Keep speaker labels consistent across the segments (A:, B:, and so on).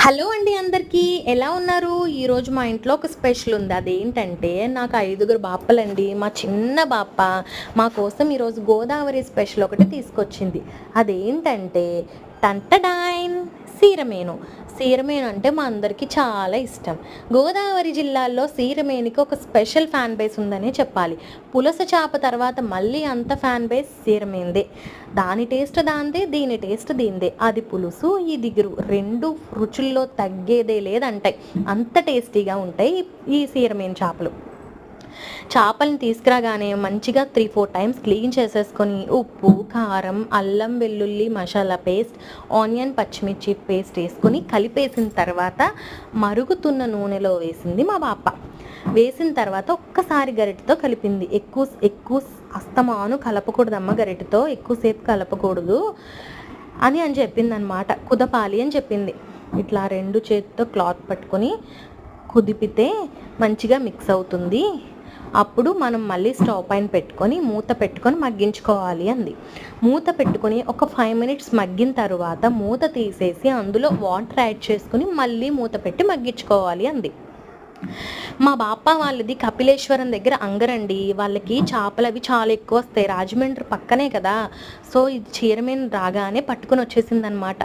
A: Hello అండి అందరికీ ఎలా ఉన్నారు? ఈరోజు మా ఇంట్లో ఒక స్పెషల్ ఉంది. అదేంటంటే నాకు 5గురు బాప్పలండి. మా చిన్న బాప్ప మా కోసం ఈరోజు గోదావరి స్పెషల్ ఒకటి తీసుకొచ్చింది. అదేంటంటే టంటడాయిన్ సీరమేను. సీరమేను అంటే మా అందరికీ చాలా ఇష్టం. గోదావరి జిల్లాల్లో సీరమేనికి ఒక స్పెషల్ ఫ్యాన్ బేస్ ఉందనే చెప్పాలి. పులస చేప తర్వాత మళ్ళీ అంత ఫ్యాన్ బేస్ సీరమేందే. దాని టేస్ట్ దాందే, దీని టేస్ట్ దీందే. అది పులుసు, ఇది గిరు, రెండు రుచుల్లో తగ్గేదే లేదంటాయి. అంత టేస్టీగా ఉంటాయి ఈ సీరమేను చేపలు. చేపలను తీసుకురాగానే మంచిగా 3-4 టైమ్స్ క్లీన్ చేసేసుకొని ఉప్పు, కారం, అల్లం వెల్లుల్లి మసాలా పేస్ట్, ఆనియన్ పచ్చిమిర్చి పేస్ట్ వేసుకొని కలిపేసిన తర్వాత మరుగుతున్న నూనెలో వేసింది మా బాప్ప. వేసిన తర్వాత ఒక్కసారి గరిటెతో కలిపింది. ఎక్కువ అస్తమాను కలపకూడదమ్మ, గరిటెతో ఎక్కువసేపు కలపకూడదు అని చెప్పింది అనమాట. కుదపాలి అని చెప్పింది. ఇట్లా 2 చేతితో క్లాత్ పట్టుకొని కుదిపితే మంచిగా మిక్స్ అవుతుంది. అప్పుడు మనం మళ్ళీ స్టవ్ పైన పెట్టుకొని మూత పెట్టుకొని మగ్గించుకోవాలి అంది. మూత పెట్టుకొని ఒక 5 మినిట్స్ మగ్గిన తర్వాత మూత తీసేసి అందులో వాటర్ యాడ్ చేసుకుని మళ్ళీ మూత పెట్టి మగ్గించుకోవాలి అంది. మా బాప్ప వాళ్ళది కపిలేశ్వరం దగ్గర అంగరండి. వాళ్ళకి చేపలు అవి చాలా ఎక్కువ వస్తాయి. రాజమండ్రి పక్కనే కదా. సో ఇది చీరమేను రాగానే పట్టుకొని వచ్చేసింది అనమాట.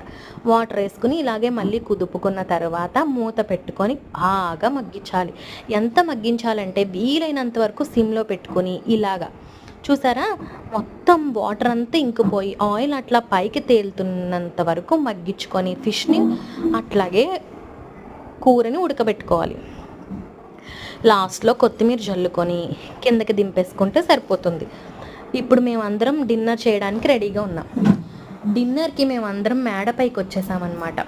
A: వాటర్ వేసుకుని ఇలాగే మళ్ళీ కుదుపుకున్న తర్వాత మూత పెట్టుకొని బాగా మగ్గించాలి. ఎంత మగ్గించాలంటే వీలైనంత వరకు సిమ్లో పెట్టుకొని ఇలాగా చూసారా, మొత్తం వాటర్ అంతా ఇంకిపోయి ఆయిల్ అట్లా పైకి తేలుతున్నంత వరకు మగ్గించుకొని ఫిష్ని అట్లాగే కూరని ఉడకబెట్టుకోవాలి. లాస్ట్లో కొత్తిమీర జల్లుకొని కిందకి దింపేసుకుంటే సరిపోతుంది. ఇప్పుడు మేమందరం డిన్నర్ చేయడానికి రెడీగా ఉన్నాం. డిన్నర్కి మేమందరం మేడపైకి వచ్చేసామన్నమాట.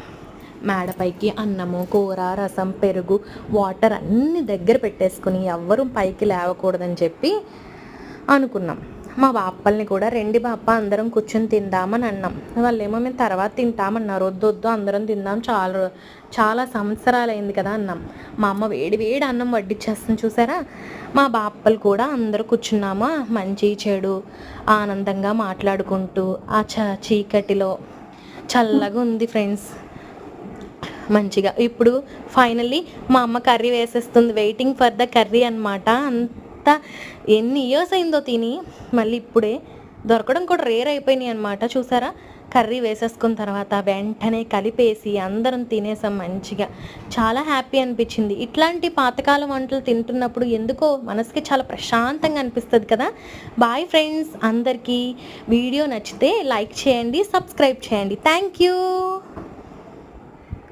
A: మేడపైకి అన్నము, కూర, రసం, పెరుగు, వాటర్ అన్నీ దగ్గర పెట్టేసుకుని ఎవ్వరూ పైకి లేవకూడదని చెప్పి అనుకున్నాం. మా బాప్పల్ని కూడా రెండి బాప్ప అందరం కూర్చొని తిందామని అన్నాం. వాళ్ళేమో మేము తర్వాత తింటామన్నారు. వద్దు అందరం తిందాం, చాలా సంవత్సరాలైంది కదా అన్నాం. మా అమ్మ వేడి వేడి అన్నం వడ్డిచ్చేస్తుంది చూసారా. మా బాప్పలు కూడా అందరూ కూర్చున్నామా, మంచి చెడు ఆనందంగా మాట్లాడుకుంటూ ఆ చీకటిలో చల్లగా ఉంది ఫ్రెండ్స్ మంచిగా. ఇప్పుడు ఫైనల్లీ మా అమ్మ కర్రీ వేసేస్తుంది. వెయిటింగ్ ఫర్ ద కర్రీ అనమాట. ఎన్ని ఇయర్స్ అయిందో తిని మళ్ళీ ఇప్పుడే దొరకడం కూడా రేర్ అయిపోయినాయి అనమాట. చూసారా, కర్రీ వేసేసుకున్న తర్వాత వెంటనే కలిపేసి అందరం తినేసాం మంచిగా. చాలా హ్యాపీ అనిపించింది. ఇట్లాంటి పాతకాలం వంటలు తింటున్నప్పుడు ఎందుకో మనసుకి చాలా ప్రశాంతంగా అనిపిస్తుంది కదా. బాయ్ ఫ్రెండ్స్ అందరికీ. వీడియో నచ్చితే లైక్ చేయండి, సబ్స్క్రైబ్ చేయండి. Thank you.